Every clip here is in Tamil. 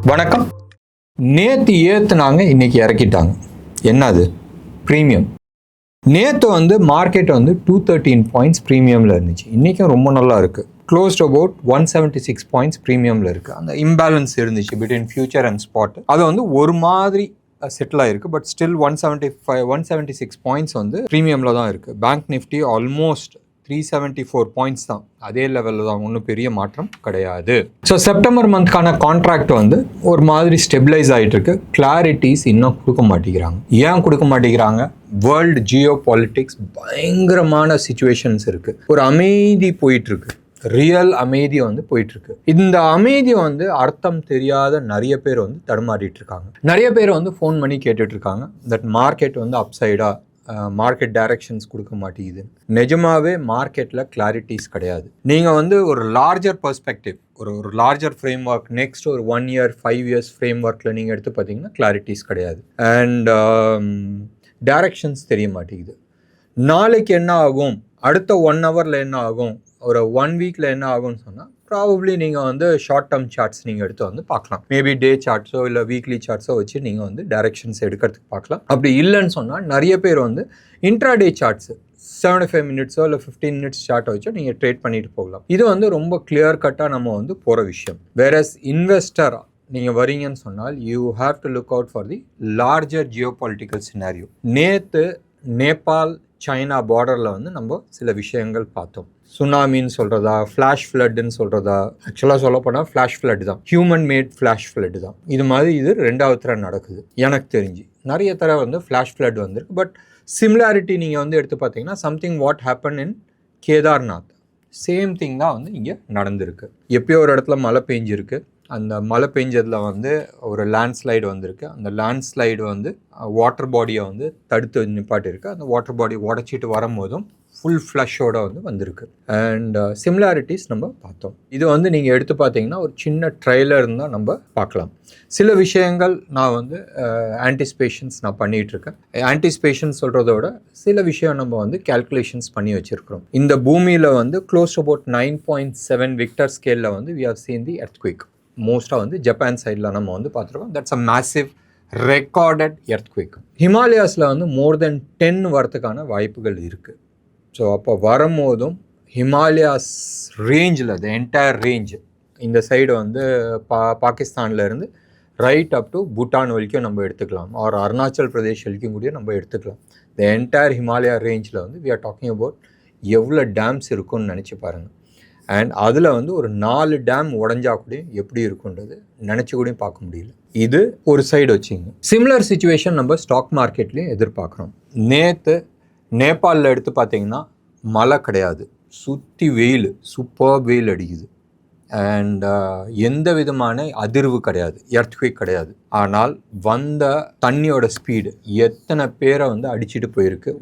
வணக்கம். நேற்று ஏற்றுனாங்க, இன்னைக்கு இறக்கிட்டாங்க. என்னது? ப்ரீமியம். நேற்று மார்க்கெட் 213 பாயிண்ட்ஸ் ப்ரீமியமில் இருந்துச்சு. இன்றைக்கும் ரொம்ப நல்லா இருக்குது. க்ளோஸ்ட் அபவுட் 176 பாயிண்ட்ஸ் ப்ரீமியமில் இருக்குது. அந்த இம்பேலன்ஸ் இருந்துச்சு பிட்வீன் ஃபியூச்சர் அண்ட் ஸ்பாட். அது ஒரு மாதிரி செட்டில் ஆகிருக்கு. பட் ஸ்டில் 176 பாயிண்ட்ஸ் ப்ரீமியமில் தான் இருக்குது. பேங்க் நிஃப்டி ஆல்மோஸ்ட் 374 பாயிண்ட்ஸ் தான், அதே லெவலில் தான், ஒன்றும் பெரிய மாற்றம் கிடையாது. ஸோ செப்டம்பர் மந்த்க்கான கான்ட்ராக்ட் ஒரு மாதிரி ஸ்டெபிளைஸ் ஆகிட்டு இருக்கு. கிளாரிட்டிஸ் இன்னும் கொடுக்க மாட்டேங்கிறாங்க. ஏன் கொடுக்க மாட்டேங்கிறாங்க? வேர்ல்டு ஜியோ பாலிட்டிக்ஸ் பயங்கரமான சுச்சுவேஷன்ஸ் இருக்கு. ஒரு அமைதி போயிட்டு இருக்கு, ரியல் அமைதி போயிட்டு இருக்கு. இந்த அமைதி அர்த்தம் தெரியாத நிறைய பேர் தடுமாறிட்டு இருக்காங்க. நிறைய பேர் ஃபோன் பண்ணி கேட்டுட்டு இருக்காங்க தட் மார்க்கெட் அப்சைடா, மார்க்கெட் டைரக்ஷன்ஸ் கொடுக்க மாட்டேங்குது. நிஜமாவே மார்க்கெட்டில் கிளாரிட்டிஸ் கிடையாது. நீங்கள் ஒரு லார்ஜர் பர்ஸ்பெக்டிவ், ஒரு லார்ஜர் ஃப்ரேம் ஒர்க், நெக்ஸ்ட் ஒரு 1 year 5 years ஃப்ரேம் ஒர்க்கில் நீங்கள் எடுத்து பார்த்தீங்கன்னா கிளாரிட்டிஸ் கிடையாது. அண்ட் டைரக்ஷன்ஸ் தெரிய மாட்டேங்குது. நாளைக்கு என்ன ஆகும், அடுத்த 1 hourல என்ன ஆகும், ஒரு 1 weekல என்ன ஆகும்னு சொன்னால் ப்ராபப்ளி நீங்கள் ஷார்ட் டேர்ம் சார்ட்ஸ் நீங்கள் எடுத்து பார்க்கலாம். மேபி டே சார்ட்ஸோ இல்லை வீக்லி சார்ட்ஸோ வச்சு நீங்கள் டைரக்ஷன்ஸ் எடுக்கிறதுக்கு பார்க்கலாம். அப்படி இல்லைன்னு சொன்னால் நிறைய பேர் இன்ட்ராடே சார்ட்ஸு 75 minutes இல்லை 15 minutes சார்ட்டை வச்சு நீங்கள் ட்ரேட் பண்ணிட்டு போகலாம். இது ரொம்ப கிளியர் கட்டாக நம்ம போகிற விஷயம். வேறஸ் இன்வெஸ்டர் நீங்கள் வரீங்கன்னு சொன்னால் you have to look out for the larger Jio political scenario. நேற்று நேபாள் சைனா பார்டரில் நம்ம சில விஷயங்கள் பார்த்தோம். சுனாமின்னு சொல்கிறதா, ஃப்ளாஷ் ஃப்ளட்டுன்னு சொல்கிறதா, ஆக்சுவலாக சொல்ல போனால் ஃப்ளாஷ் ஃப்ளட் தான், ஹியூமன் மேட் ஃப்ளாஷ் ஃப்ளட் தான். இது ரெண்டாவது தடவை நடக்குது எனக்கு தெரிஞ்சு. நிறைய தடவை ஃப்ளாஷ் ஃப்ளட் வந்திருக்கு. பட் சிமிலாரிட்டி நீங்கள் எடுத்து பார்த்தீங்கன்னா something what happen in Kedarnath, same thing தான் இங்கே நடந்திருக்கு. எப்பயோ ஒரு இடத்துல மழை பெஞ்சிருக்கு. அந்த மழை பெஞ்சதில் ஒரு லேண்ட்ஸ்லைடு வந்திருக்கு. அந்த லேண்ட்ஸ்லைடு வாட்டர் பாடியை தடுத்து நிப்பாட்டிருக்கு. அந்த வாட்டர் பாடி உடச்சிட்டு வரும்போதும் ஃபுல் ஃப்ளஷோட வந்திருக்கு. அண்ட் சிமிலாரிட்டிஸ் நம்ம பார்த்தோம். இது நீங்கள் எடுத்து பார்த்தீங்கன்னா ஒரு சின்ன ட்ரெய்லர் தான் நம்ம பார்க்கலாம். சில விஷயங்கள் நான் ஆன்டிசிபேஷன்ஸ் நான் பண்ணிகிட்ருக்கேன். ஆன்டிசிபேஷன் சொல்கிறத விட சில விஷயம் நம்ம கேல்குலேஷன்ஸ் பண்ணி வச்சுருக்கிறோம். இந்த பூமியில் க்ளோஸ் அபவுட் 9.7 விக்டர் ஸ்கேலில் we have seen the earthquake. மோஸ்ட்டாக ஜப்பான் சைடில் நம்ம பார்த்துருக்கோம். That's a massive recorded earthquake. ஹிமாலயாஸில் மோர் தென் 10 வரத்துக்கான வாய்ப்புகள் இருக்குது. ஸோ அப்போ வரும்போதும் ஹிமாலயாஸ் ரேஞ்சில் த என்டையர் ரேஞ்ச், இந்த சைடு பாகிஸ்தான்லேருந்து ரைட் அப் டு பூட்டான் வரைக்கும் நம்ம எடுத்துக்கலாம், ஆர் அருணாச்சல் பிரதேஷ் வரைக்கும் கூட நம்ம எடுத்துக்கலாம். த என்டையர் ஹிமாலயா ரேஞ்சில் வி ஆர் டாக்கிங் அபவுட் எவ்வளோ டேம்ஸ் இருக்குன்னு நினச்சி பாருங்கள். அண்ட் அதில் ஒரு 4 டேம் உடஞ்சா கூட எப்படி இருக்குன்றது நினச்சி கூட பார்க்க முடியல. இது ஒரு சைடு வச்சிங்க. சிமிலர் சுச்சுவேஷன் நம்ம ஸ்டாக் மார்க்கெட்லேயும் எதிர்பார்க்குறோம். நேற்று நேபாளில் எடுத்து பார்த்தீங்கன்னா மழை கிடையாது, சுற்றி வெயில், சூப்பர் வெயில் அடிக்குது. அண்ட் எந்த விதமான அதிர்வு கிடையாது, எர்த்குவேக் கிடையாது. ஆனால் வந்த தண்ணியோட ஸ்பீடு எத்தனை பேரை அடிச்சுட்டு போயிருக்கு.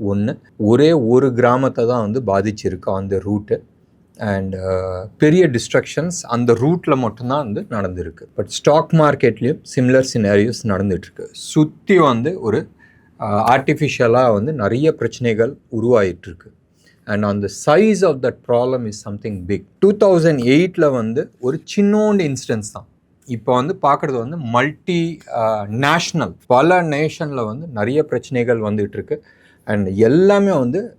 ஒரே ஒரு கிராமத்தை தான் பாதிச்சிருக்கு அந்த ரூட்டு. அண்ட் பெரிய டிஸ்ட்ரக்ஷன்ஸ் அந்த ரூட்டில் மட்டும்தான் நடந்திருக்கு. பட் ஸ்டாக் மார்க்கெட்லேயும் சிமிலர் சினாரியோஸ் நடந்துகிட்ருக்கு. சுற்றி ஒரு ஆர்டிஃபிஷியலாக நிறைய பிரச்சனைகள் உருவாயிட்டுருக்கு. அண்ட் அந்த size of that problem is something big. 2008 ஒரு சின்னோண்டு இன்சிடென்ட்ஸ் தான். இப்போ பார்க்குறது மல்டி நேஷ்னல், பல நேஷனில் நிறைய பிரச்சனைகள் வந்துகிட்ருக்கு. அண்ட் எல்லாமே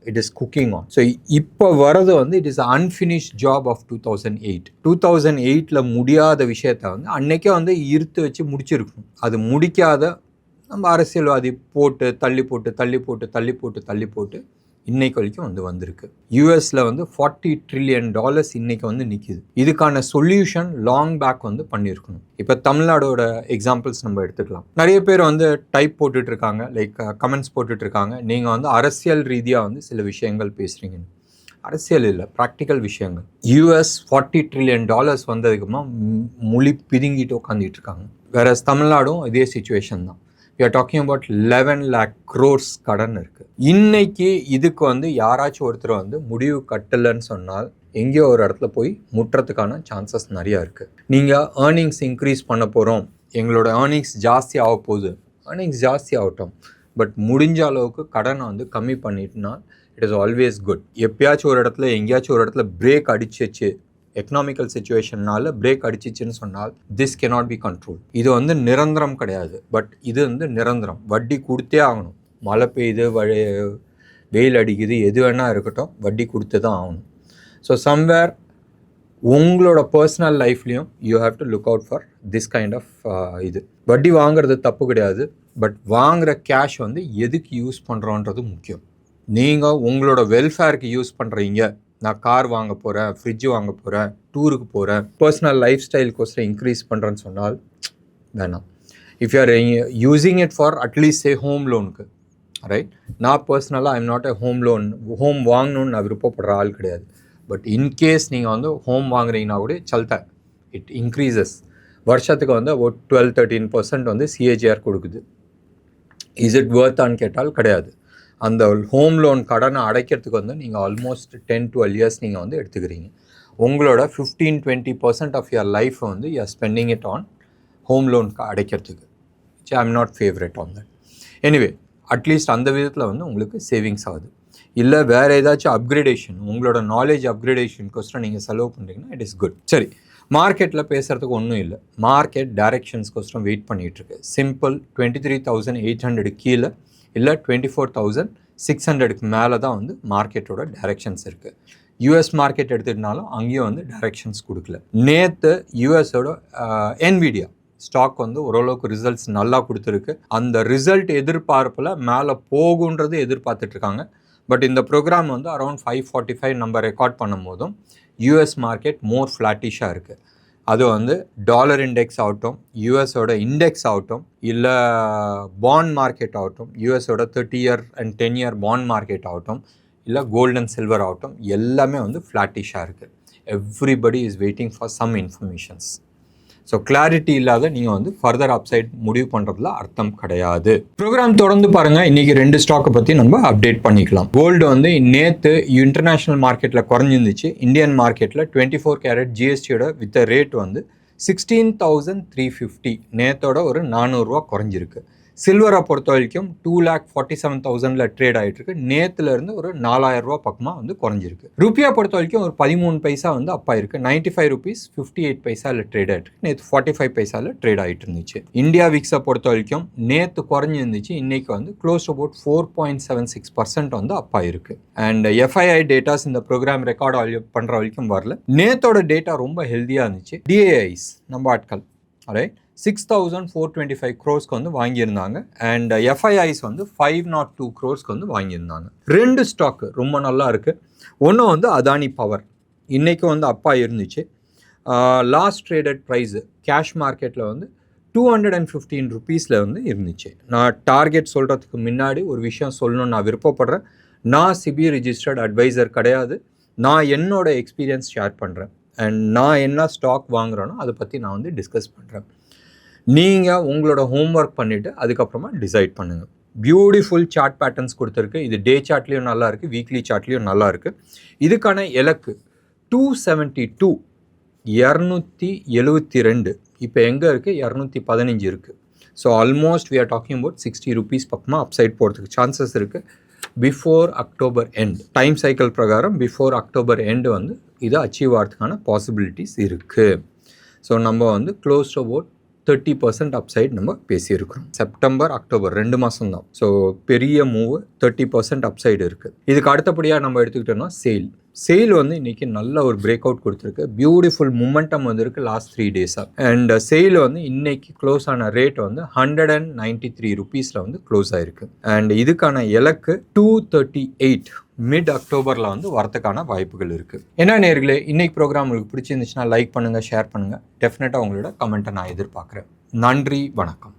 it is cooking on. So இப்போ வர்றது it is unfinished job of 2008. 2008 முடியாத விஷயத்த அன்னைக்கே இருத்து வச்சு முடிச்சிருக்கணும். அது முடிக்காத நம்ம அரசியல்வாதி போட்டு தள்ளி போட்டு இன்னைக்கு வரைக்கும் வந்திருக்கு. யூஎஸில் $40 trillion இன்னைக்கு நிற்கிது. இதுக்கான சொல்யூஷன் லாங் பேக் பண்ணியிருக்கணும். இப்போ தமிழ்நாடோட எக்ஸாம்பிள்ஸ் நம்ம எடுத்துக்கலாம். நிறைய பேர் டைப் போட்டுட்ருக்காங்க, லைக் கமெண்ட்ஸ் போட்டுட்ருக்காங்க. நீங்கள் அரசியல் ரீதியாக சில விஷயங்கள் பேசுகிறீங்க. அரசியல் இல்லை, ப்ராக்டிக்கல் விஷயங்கள். US $40 trillion வந்ததுக்குமா மொழி பிதுங்கிட்டு உட்காந்துட்டு இருக்காங்க. வேற தமிழ்நாடும் இதே சுச்சுவேஷன் தான். we are talking about 11 lakh crores கடன் இருக்குது. இன்னைக்கு இதுக்கு யாராச்சும் ஒருத்தர் முடிவு கட்டலைன்னு சொன்னால் எங்கேயோ ஒரு இடத்துல போய் முட்டுறதுக்கான சான்சஸ் நிறையா இருக்குது. நீங்கள் ஏர்னிங்ஸ் இன்க்ரீஸ் பண்ண போகிறோம், எங்களோட ஏர்னிங்ஸ் ஜாஸ்தி ஆக போகுது, ஏர்னிங்ஸ் ஜாஸ்தி ஆகட்டும், பட் முடிஞ்ச அளவுக்கு கடனை கம்மி பண்ணிட்டுனா இட் இஸ் ஆல்வேஸ் குட். எப்பயாச்சும் ஒரு இடத்துல எங்கேயாச்சும் ஒரு இடத்துல பிரேக் அடிச்சிச்சு, எக்கனாமிக்கல் சுச்சுவேஷன்னால பிரேக் அடிச்சிச்சுன்னு சொன்னால் திஸ் cannot be controlled. இது வந்து நிரந்தரம் கிடையாது, பட் இது வந்து நிரந்தரம். வட்டி கொடுத்தே ஆகணும். மழை பெய்யுது, வெயில் அடிக்குது, எது வேணா இருக்கட்டும், வட்டி கொடுத்து தான் ஆகணும். ஸோ சம்வேர் உங்களோட பர்சனல் லைஃப்லேயும் you have to look out for this kind of இது. வட்டி வாங்குறது தப்பு கிடையாது, பட் வாங்குகிற கேஷ் வந்து எதுக்கு யூஸ் பண்ணுறோன்றது முக்கியம். நீங்கள் உங்களோட வெல்ஃபேருக்கு யூஸ் பண்ணுறீங்க, நான் கார் வாங்க போகிறேன், ஃப்ரிட்ஜ் வாங்க போகிறேன், டூருக்கு போகிறேன், பர்சனல் லைஃப் ஸ்டைலுக்கோசரம் இன்க்ரீஸ் பண்ணுறேன்னு சொன்னால் வேணாம். If you are using it for at least home லோனுக்கு, ரைட்? நான் பர்சனலாக ஐம் நாட் ஹோம் வாங்கணுன்னு நான் விருப்பப்படுற ஆள் கிடையாது. பட் இன்கேஸ் நீங்கள் வந்து ஹோம் வாங்குறீங்கன்னா கூட சல்தா, இட் இன்க்ரீசஸ். வருஷத்துக்கு வந்து ஒரு 12-13% வந்து சிஏஜிஆர் கொடுக்குது. இஸ் இட் வர்த்தான்னு கேட்டால் கிடையாது. அந்த ஹோம் லோன் கடனை அடைக்கிறதுக்கு வந்து நீங்கள் ஆல்மோஸ்ட் 10-12 இயர்ஸ் நீங்கள் வந்து எடுத்துக்கிறீங்க. உங்களோட 15-20% ஆஃப் யுவர் லைஃப்பை வந்து you are spending it on home loan அடைக்கிறதுக்கு. I am not favourite on that. Anyway, at least அந்த விதத்தில் வந்து உங்களுக்கு சேவிங்ஸ் ஆகுது. இல்லை வேறு ஏதாச்சும் அப்கிரேடேஷன், உங்களோட நாலேஜ் அப்கிரேடேஷனுக்கோசரம் நீங்கள் செலவு பண்ணுறீங்கன்னா இட் இஸ் குட். சரி, மார்க்கெட்டில் பேசுகிறதுக்கு ஒன்றும் இல்லை. மார்க்கெட் டைரக்ஷன்ஸ்க்கோசரம் வெயிட் பண்ணிகிட்ருக்கு. சிம்பிள் 23,800 கீழே இல்லை 24,600 மேலே தான் வந்து மார்க்கெட்டோட டைரக்ஷன்ஸ் இருக்குது. யூஎஸ் மார்க்கெட் எடுத்துகிட்டனாலும் அங்கேயும் வந்து டைரக்ஷன்ஸ் கொடுக்கல. நேற்று யூஎஸோட என்விடியா ஸ்டாக் வந்து ஓரளவுக்கு ரிசல்ட்ஸ் நல்லா கொடுத்துருக்கு. அந்த ரிசல்ட் எதிர்பார்ப்பில் மேலே போகுன்றது எதிர்பார்த்துட்ருக்காங்க. பட் இந்த ப்ரோக்ராம் வந்து அரௌண்ட் 545 நம்ம ரெக்கார்ட் பண்ணும் போதும் யூஎஸ் மார்க்கெட் மோர் ஃப்ளாட்டிஷாக இருக்குது. அது வந்து டாலர் இண்டெக்ஸ் ஆகட்டும், யூஎஸோட இண்டெக்ஸ் ஆகட்டும், இல்லை பாண்ட் மார்க்கெட் ஆகட்டும், யூஎஸோட 30 year and 10 year bond market ஆகட்டும், இல்லை கோல்டு அண்ட் சில்வர் ஆகட்டும், எல்லாமே வந்து ஃப்ளாட்டிஷாக இருக்குது. Everybody is waiting for some informations. So clarity இல்லாத நீங்கள் வந்து ஃபர்தர் அப்சைட் முடிவு பண்ணுறதுல அர்த்தம் கிடையாது. ப்ரோக்ராம் தொடர்ந்து பாருங்கள். இன்றைக்கி 2 ஸ்டாக்கை பற்றி நம்ம அப்டேட் பண்ணிக்கலாம். கோல்டு வந்து நேற்று இன்டர்நேஷ்னல் மார்க்கெட்டில் குறைஞ்சிருந்துச்சு. இந்தியன் மார்க்கெட்டில் 24 கேரட் ஜிஎஸ்டியோட வித் ரேட் வந்து 16,350, நேற்றோட ஒரு 400 ரூபா குறைஞ்சிருக்கு. சில்வரை பொறுத்த வரைக்கும் 2,47,000 ட்ரேட் ஆகிட்டுருக்கு. நேற்றுலேருந்து ஒரு 4,000 ரூபா பக்கமாக வந்து குறைஞ்சிருக்கு. ருப்பியா பொறுத்த வரைக்கும் ஒரு 13 பைசா வந்து அப் ஆயிருக்கு. 95 rupees 58 பைசாவில் ட்ரேட் ஆகிட்டுருக்கு. நேற்று 45 பைசாவில் ட்ரேட் ஆகிட்டு இருந்துச்சு. இந்தியா விக்ஸை பொறுத்த வரைக்கும் நேற்று குறைஞ்சிருந்துச்சு. இன்றைக்கி வந்து க்ளோஸ் அபவுட் 4.76% வந்து அப் ஆயிருக்கு. அண்ட் எஃப்ஐஐ டேட்டாஸ் இந்த ப்ரோக்ராம் ரெக்கார்ட் பண்ணுற வரைக்கும் வரல. நேற்றோட டேட்டா ரொம்ப ஹெல்த்தியாக இருந்துச்சு. டிஏஐஸ் நம்ம ஆட்கள் ரைட் 6,425 crores வந்து வாங்கியிருந்தாங்க. அண்ட் எஃப்ஐஐஸ் வந்து 502 crores வந்து வாங்கியிருந்தாங்க. 2 ஸ்டாக்கு ரொம்ப நல்லா இருக்குது. ஒன்று வந்து அதானி பவர், இன்றைக்கும் வந்து அப்பா இருந்துச்சு. லாஸ்ட் ட்ரேடட் ப்ரைஸு கேஷ் மார்க்கெட்டில் வந்து 215 rupeesல வந்து இருந்துச்சு. நான் டார்கெட் சொல்கிறதுக்கு முன்னாடி ஒரு விஷயம் சொல்லணும்னு நான் விருப்பப்படுறேன். நான் சிபி ரிஜிஸ்டர்ட் அட்வைசர் கிடையாது. நான் என்னோட எக்ஸ்பீரியன்ஸ் ஷேர் பண்ணுறேன். அண்ட் நான் என்ன ஸ்டாக் வாங்குகிறேனோ அதை பற்றி நான் வந்து டிஸ்கஸ் பண்ணுறேன். நீங்கள் உங்களோட ஹோம்ஒர்க் பண்ணிவிட்டு அதுக்கப்புறமா டிசைட் பண்ணுங்கள். பியூட்டிஃபுல் சார்ட் பேட்டர்ன்ஸ் கொடுத்துருக்கு. இது டே சார்ட்லேயும் நல்லா இருக்குது, வீக்லி சார்ட்லேயும் நல்லா இருக்குது. இதுக்கான இலக்கு 272, 272. இப்போ எங்கே இருக்குது? 215 இருக்குது. So almost we are talking about 60 rupees பக்கமாக அப்சைட் போகிறதுக்கு சான்சஸ் இருக்குது. Before October end time cycle பிரகாரம் பிஃபோர் அக்டோபர் எண்டு வந்து இதை அச்சீவ் ஆகிறதுக்கான பாசிபிலிட்டிஸ் இருக்குது. ஸோ நம்ம வந்து க்ளோஸ் அபவுட் 30% அப்சைட் நம்ம பேசியிருக்கிறோம். செப்டம்பர் அக்டோபர் 2 மாதம் தான். ஸோ பெரிய மூவ் 30% அப்சைடு இருக்குது. இதுக்கு அடுத்தபடியாக நம்ம எடுத்துக்கிட்டோம்னா சேல் வந்து இன்றைக்கி நல்ல ஒரு பிரேக் அவுட் கொடுத்துருக்கு. பியூட்டிஃபுல் மூமெண்டம் வந்துருக்கு லாஸ்ட் 3 டேஸாக. அண்ட் சேல் வந்து இன்னைக்கு க்ளோஸ் ஆன ரேட் வந்து 193 rupeesல வந்து க்ளோஸ் ஆகிருக்கு. அண்ட் இதுக்கான இலக்கு 238 மிட் அக்டோபரில் வந்து வரத்துக்கான வாய்ப்புகள் இருக்குது. என்ன நேர்களே, இன்னைக்கு ப்ரோக்ராம் உங்களுக்கு பிடிச்சிருந்துச்சுன்னா லைக் பண்ணுங்கள், ஷேர் பண்ணுங்கள். டெஃபினட்டாக உங்களோட கமெண்ட்டை நான் எதிர்பார்க்குறேன். நன்றி, வணக்கம்.